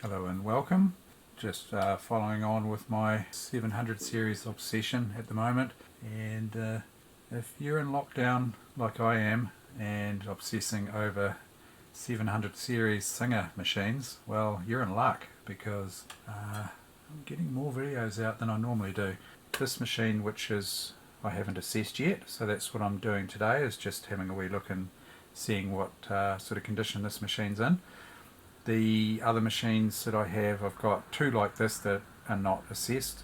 Hello and welcome. Just following on with my 700 series obsession at the moment, and if you're in lockdown like I am and obsessing over 700 series Singer machines, well, you're in luck because I'm getting more videos out than I normally do. This machine, which is I haven't assessed yet, so that's what I'm doing today, is just having a wee look and seeing what sort of condition this machine's in. The other machines that I have, I've got two like this that are not assessed.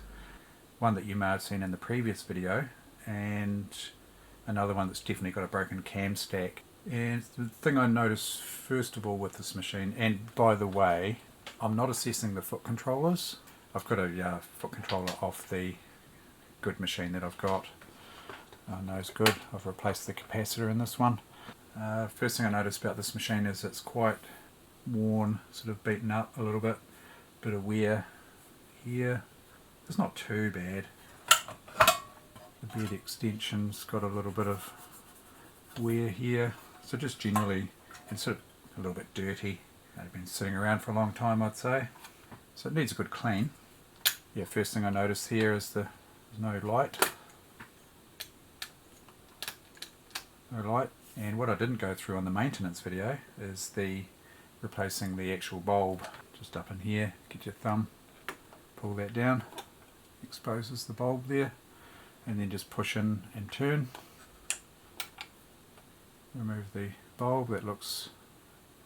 One that you may have seen in the previous video, and another one that's definitely got a broken cam stack. And the thing I noticed first of all with this machine, and by the way, I'm not assessing the foot controllers. I've got a foot controller off the good machine that I've got. I know it's good. I've replaced the capacitor in this one. First thing I noticed about this machine is it's quite worn, sort of beaten up a little bit of wear here. It's not too bad. The bed extension's got a little bit of wear here, so just generally it's sort of a little bit dirty. It's been sitting around for a long time, I'd say, so it needs a good clean. Yeah, first thing I noticed here is there's no light. And what I didn't go through on the maintenance video is replacing the actual bulb. Just up in here, get your thumb, pull that down, exposes the bulb there, and then just push in and turn. Remove the bulb. That looks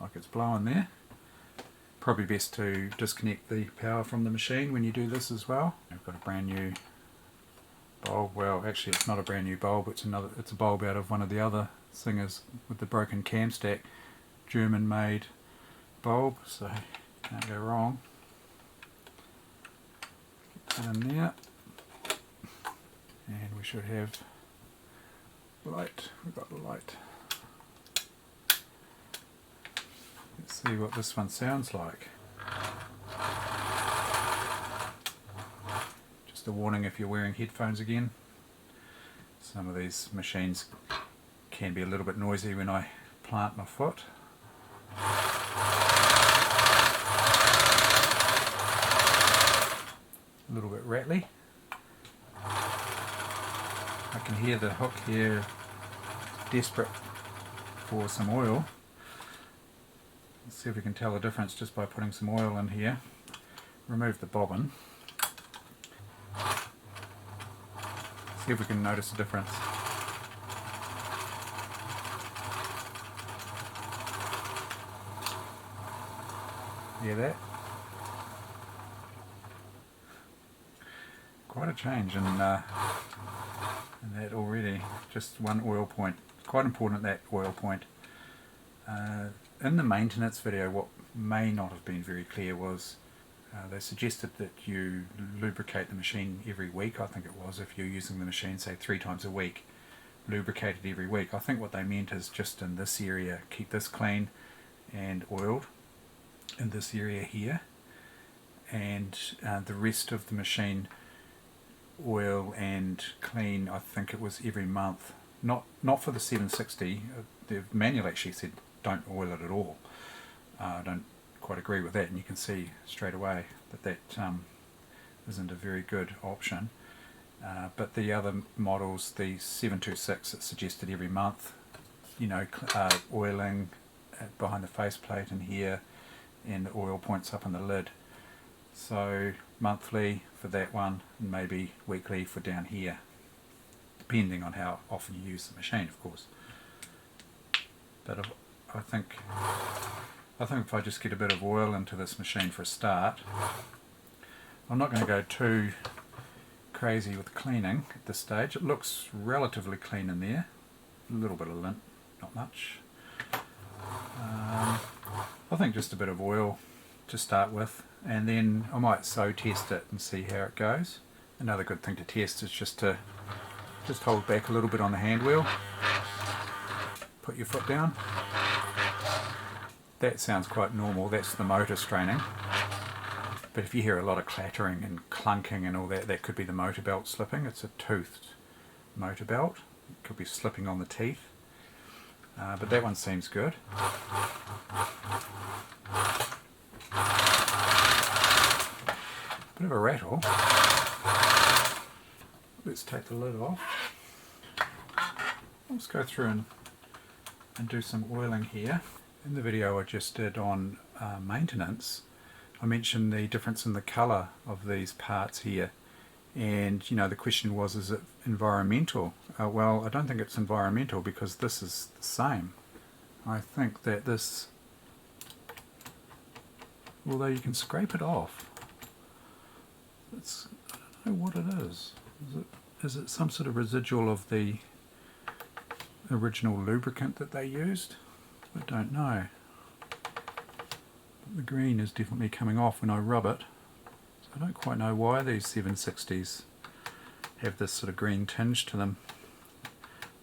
like it's blowing there. Probably best to disconnect the power from the machine when you do this as well. I've got a brand new bulb. Well, actually it's not a brand new bulb, it's a bulb out of one of the other Singers with the broken cam stack. German made bulb, so can't go wrong. Get that in there, and we should have light. We've got the light. Let's see what this one sounds like. Just a warning if you're wearing headphones again. Some of these machines can be a little bit noisy when I plant my foot. A little bit rattly. I can hear the hook here desperate for some oil. Let's see if we can tell the difference just by putting some oil in here. Remove the bobbin. See if we can notice a difference. Hear that? Quite a change in that already. Just one oil point. Quite important, that oil point. In the maintenance video, what may not have been very clear was they suggested that you lubricate the machine every week. I think it was, if you're using the machine say 3 times a week, lubricate it every week. I think what they meant is just in this area, keep this clean and oiled in this area here, and the rest of the machine oil and clean. I think it was every month. Not for the 760. The manual actually said don't oil it at all. I don't quite agree with that, and you can see straight away that isn't a very good option. But the other models, the 726, it suggested every month, oiling behind the faceplate and here, and the oil points up on the lid. So monthly for that one, and maybe weekly for down here, depending on how often you use the machine, of course. But I think if I just get a bit of oil into this machine for a start, I'm not going to go too crazy with cleaning at this stage. It looks relatively clean in there, a little bit of lint, not much. I think just a bit of oil to start with, and then I might so test it and see how it goes. Another good thing to test is just hold back a little bit on the hand wheel, put your foot down. That sounds quite normal, that's the motor straining. But if you hear a lot of clattering and clunking and all that, that could be the motor belt slipping. It's a toothed motor belt. It could be slipping on the teeth. But that one seems good. Bit of a rattle. Let's take the lid off. Let's go through and do some oiling here. In the video I just did on maintenance, I mentioned the difference in the colour of these parts here, and you know, the question was, is it environmental? Well, I don't think it's environmental because this is the same. I think that this, although you can scrape it off, I don't know what it is. Is it some sort of residual of the original lubricant that they used? I don't know. But the green is definitely coming off when I rub it. So I don't quite know why these 760s have this sort of green tinge to them.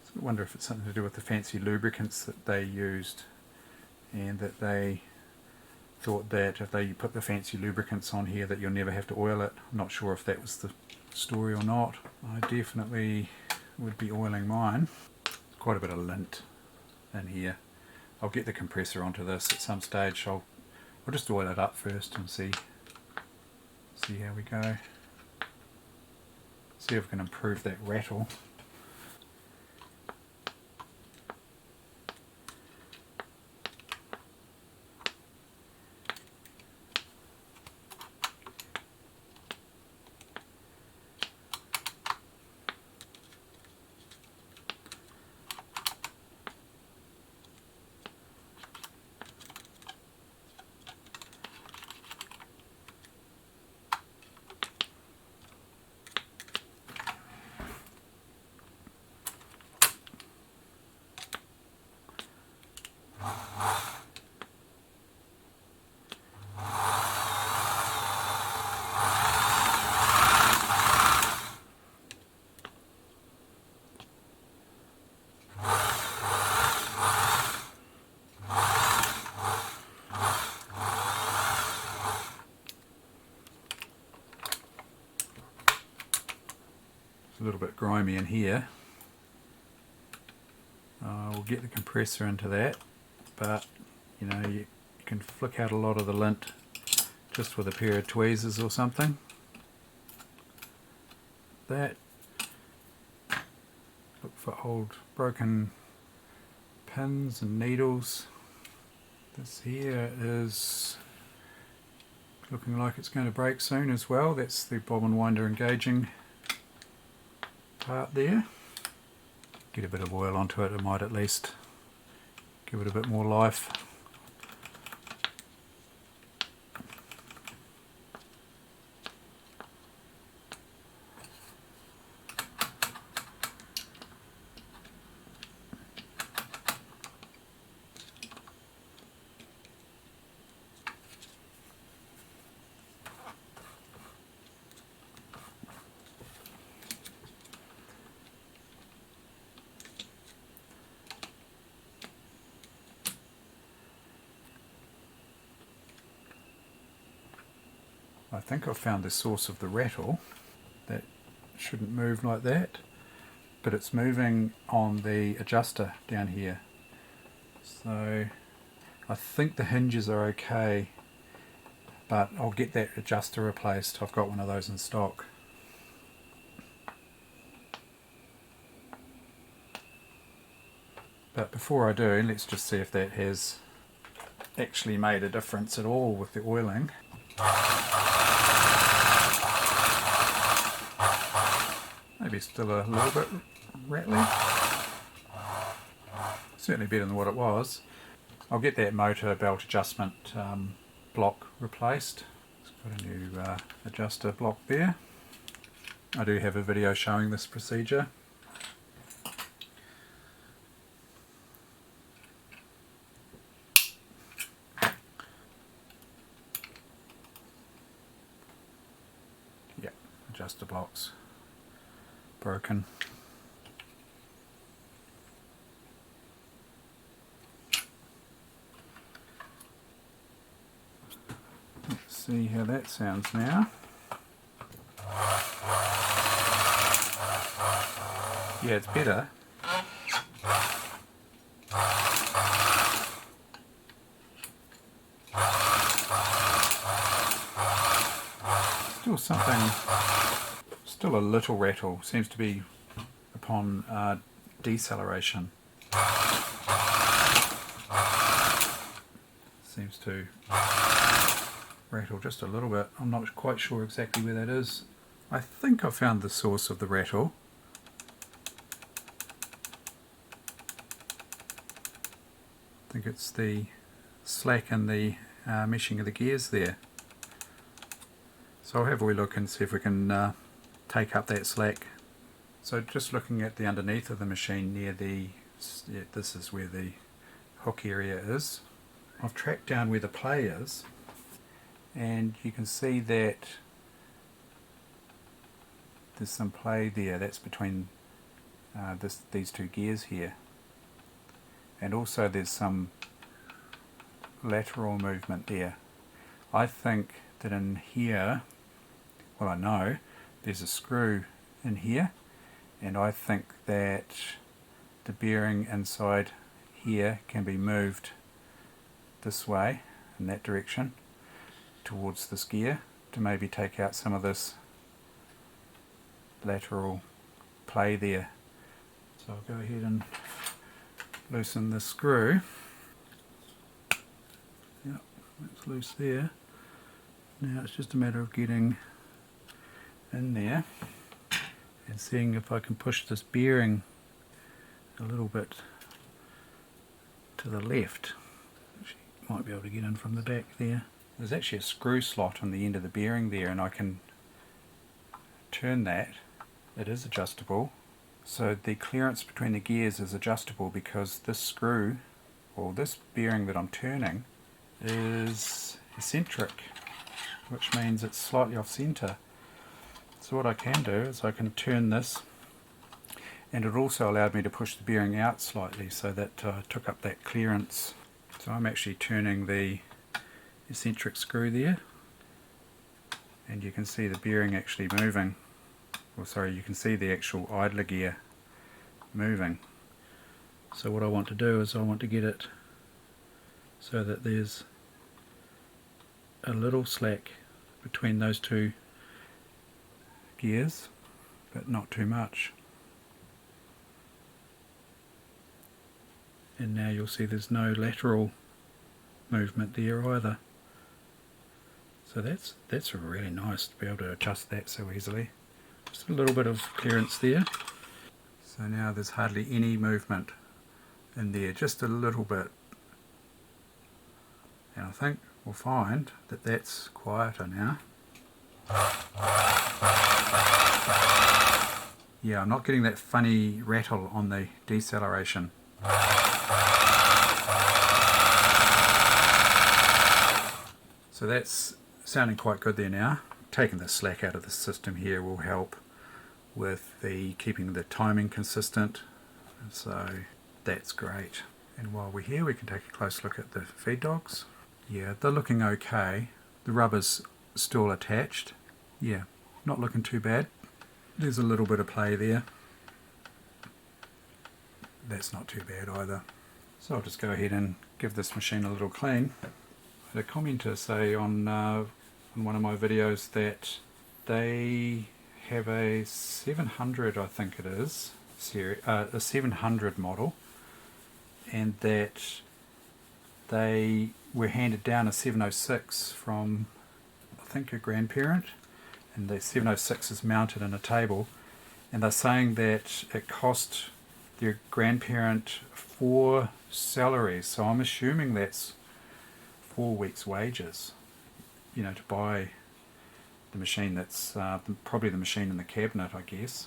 So I wonder if it's something to do with the fancy lubricants that they used, and that they thought that if they put the fancy lubricants on here that you'll never have to oil it. I'm not sure if that was the story or not. I definitely would be oiling mine. Quite a bit of lint in here. I'll get the compressor onto this at some stage. I'll just oil it up first and see how we go. See if we can improve that rattle. It's a little bit grimy in here. We'll get the compressor into that, but you know, you can flick out a lot of the lint just with a pair of tweezers or something. That. Look for old broken pins and needles. This here is looking like it's going to break soon as well. That's the bobbin winder engaging part there. Get a bit of oil onto it, it might at least give it a bit more life. I think I've found the source of the rattle. That shouldn't move like that, but it's moving on the adjuster down here. So I think the hinges are okay, but I'll get that adjuster replaced. I've got one of those in stock. But before I do, let's just see if that has actually made a difference at all with the oiling. Maybe still a little bit rattly. Certainly better than what it was. I'll get that motor belt adjustment block replaced. It's got a new adjuster block there. I do have a video showing this procedure. Yeah, adjuster blocks broken. Let's see how that sounds now. Yeah, it's better. Still something, still a little rattle, seems to be upon deceleration. Seems to rattle just a little bit. I'm not quite sure exactly where that is. I think I found the source of the rattle. I think it's the slack in the meshing of the gears there. So I'll have a wee look and see if we can take up that slack. So just looking at the underneath of the machine near the, this is where the hook area is. I've tracked down where the play is, and you can see that there's some play there. That's between these two gears here, and also there's some lateral movement there. I think that in here, well, I know there's a screw in here, and I think that the bearing inside here can be moved this way, in that direction, towards this gear, to maybe take out some of this lateral play there. So I'll go ahead and loosen the screw. Yep, that's loose there. Now it's just a matter of getting in there and seeing if I can push this bearing a little bit to the left. Might be able to get in from the back there. There's actually a screw slot on the end of the bearing there, and I can turn that. It is adjustable. So the clearance between the gears is adjustable because this screw, or this bearing that I'm turning, is eccentric, which means it's slightly off center. So what I can do is I can turn this, and it also allowed me to push the bearing out slightly so that took up that clearance. So I'm actually turning the eccentric screw there, and you can see the bearing actually moving. Or sorry, you can see the actual idler gear moving. So what I want to do is I want to get it so that there's a little slack between those two gears, but not too much. And now you'll see there's no lateral movement there either. So that's really nice to be able to adjust that so easily. Just a little bit of clearance there. So now there's hardly any movement in there, just a little bit. And I think we'll find that that's quieter now. Yeah, I'm not getting that funny rattle on the deceleration. So that's sounding quite good there now. Taking the slack out of the system here will help with the keeping the timing consistent. So that's great. And while we're here, we can take a close look at the feed dogs. Yeah, they're looking okay. The rubber's still attached. Yeah, not looking too bad. There's a little bit of play there. That's not too bad either. So I'll just go ahead and give this machine a little clean. I had a commenter say on one of my videos that they have a 700, I think it is, a 700 model, and that they were handed down a 706 from, I think, a grandparent, and the 706 is mounted in a table, and they're saying that it cost their grandparent 4 salaries, so I'm assuming that's 4 weeks' wages, you know, to buy the machine. That's probably the machine in the cabinet, I guess.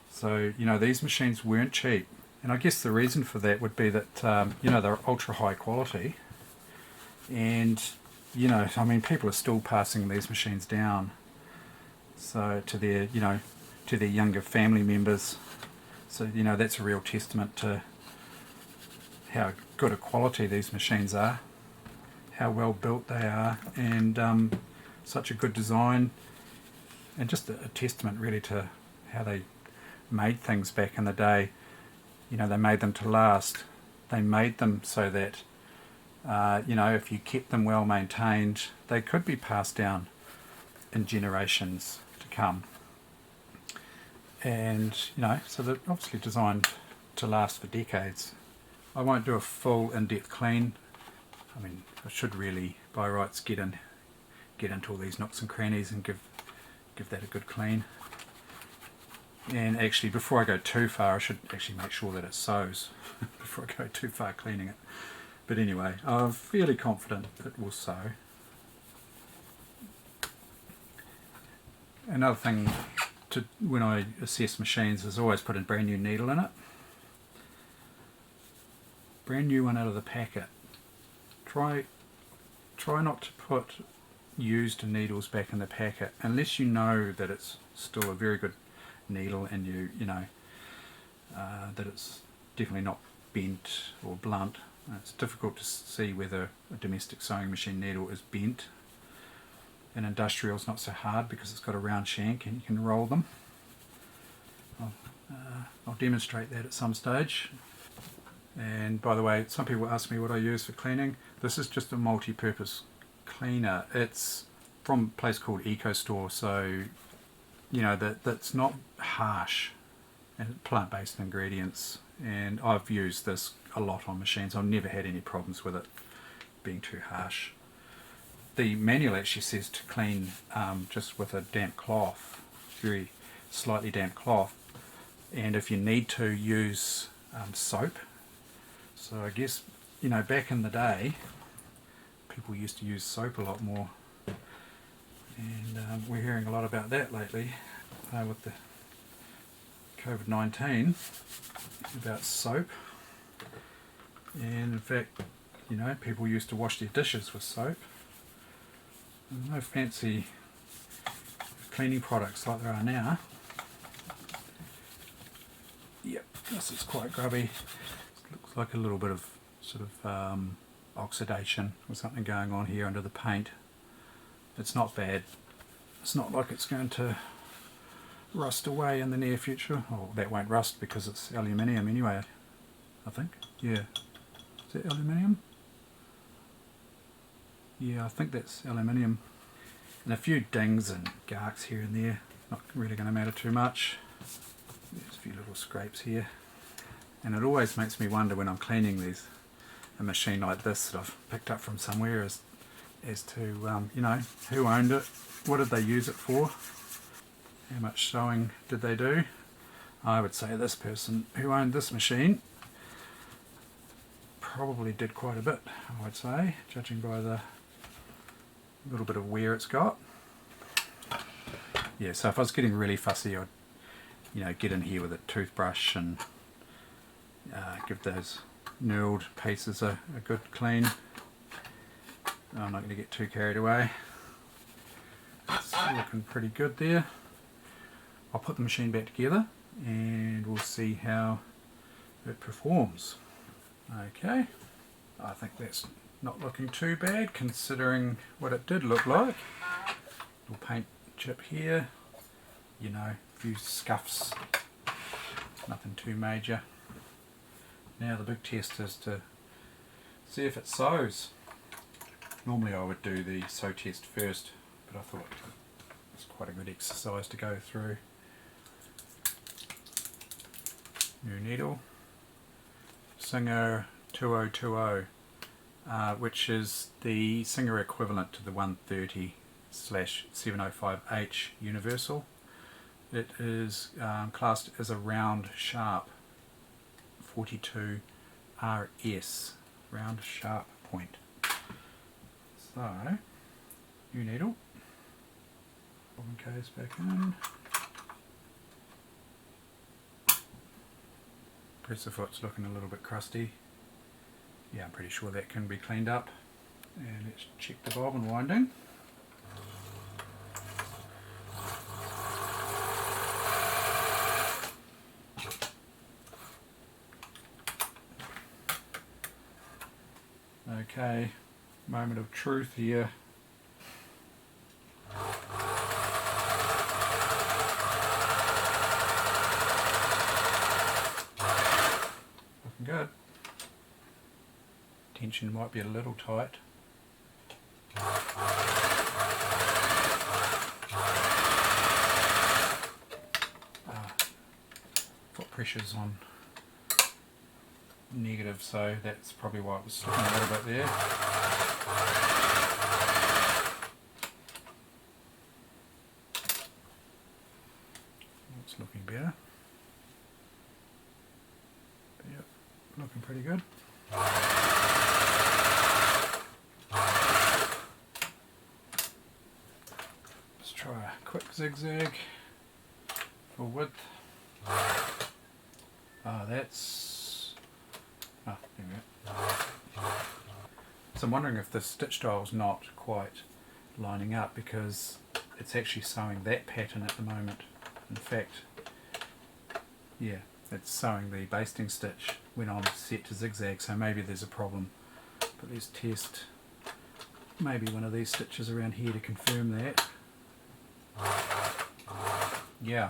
So, you know, these machines weren't cheap, and I guess the reason for that would be that, you know, they're ultra high quality, and, you know, I mean, people are still passing these machines down, so to their, you know, to their younger family members. So, you know, that's a real testament to how good a quality these machines are, how well built they are, and such a good design, and just a testament really to how they made things back in the day. You know, they made them to last. They made them so that, you know, if you kept them well maintained, they could be passed down. in generations to come. And so they're obviously designed to last for decades. I won't do a full in-depth clean. I mean, I should really by rights get into all these nooks and crannies and give that a good clean. And actually, before I go too far, I should actually make sure that it sews before I go too far cleaning it. But anyway, I'm fairly confident it will sew. Another thing when I assess machines is always put a brand new needle in it. Brand new one out of the packet. Try not to put used needles back in the packet unless you know that it's still a very good needle and you know that it's definitely not bent or blunt. It's difficult to see whether a domestic sewing machine needle is bent. An industrial is not so hard because it's got a round shank and you can roll them. I'll demonstrate that at some stage. And by the way, some people ask me what I use for cleaning. This is just a multi-purpose cleaner. It's from a place called EcoStore, so that's not harsh and plant-based ingredients. And I've used this a lot on machines. I've never had any problems with it being too harsh. The manual actually says to clean just with a damp cloth, very slightly damp cloth, and if you need to, use soap. So I guess back in the day people used to use soap a lot more, and we're hearing a lot about that lately with the COVID-19 about soap. And in fact, people used to wash their dishes with soap. There's no fancy cleaning products like there are now. Yep, this is quite grubby. It looks like a little bit of sort of oxidation or something going on here under the paint. It's not bad. It's not like it's going to rust away in the near future. Oh, that won't rust because it's aluminium anyway, I think. Yeah. Is that aluminium? Yeah, I think that's aluminium. And a few dings and garks here and there. Not really going to matter too much. There's a few little scrapes here. And it always makes me wonder when I'm cleaning a machine like this that I've picked up from somewhere as to, who owned it, what did they use it for, how much sewing did they do. I would say this person who owned this machine probably did quite a bit, I would say, judging by the little bit of wear it's got. Yeah, so if I was getting really fussy, I'd get in here with a toothbrush and give those knurled pieces a good clean. I'm not going to get too carried away. It's looking pretty good there. I'll put the machine back together and we'll see how it performs. Okay, I think that's not looking too bad considering what it did look like. Little paint chip here, a few scuffs, nothing too major. Now the big test is to see if it sews. Normally I would do the sew test first, but I thought it's quite a good exercise to go through. New needle, Singer 2020, which is the Singer equivalent to the 130/705H universal. It is classed as a round sharp 42 RS, round sharp point. So, new needle, bobbin case back in. Presser foot's looking a little bit crusty. Yeah, I'm pretty sure that can be cleaned up. And let's check the bobbin winding. Okay, moment of truth here. Looking good. Tension might be a little tight. pressure's on negative, so that's probably why it was sticking a little bit there. It's looking better. Yep, looking pretty good. Let's try a quick zigzag for width. There we go. So I'm wondering if the stitch dial's not quite lining up because it's actually sewing that pattern at the moment. In fact, yeah, it's sewing the basting stitch when I'm set to zigzag, so maybe there's a problem. But let's test maybe one of these stitches around here to confirm that. Yeah.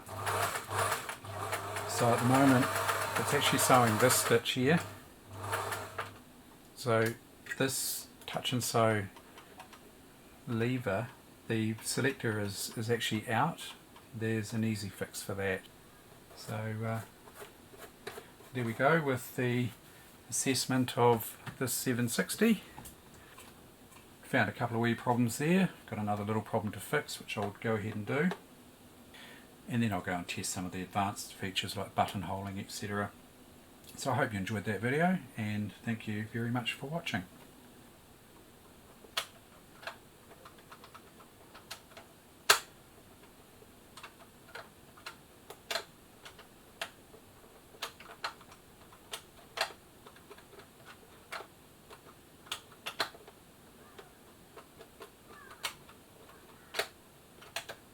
So at the moment it's actually sewing this stitch here. So this touch and sew lever, the selector is actually out. There's an easy fix for that. So there we go with the assessment of this 760. Found a couple of wee problems there. Got another little problem to fix, which I'll go ahead and do. And then I'll go and test some of the advanced features like buttonholing, etc. So I hope you enjoyed that video, and thank you very much for watching.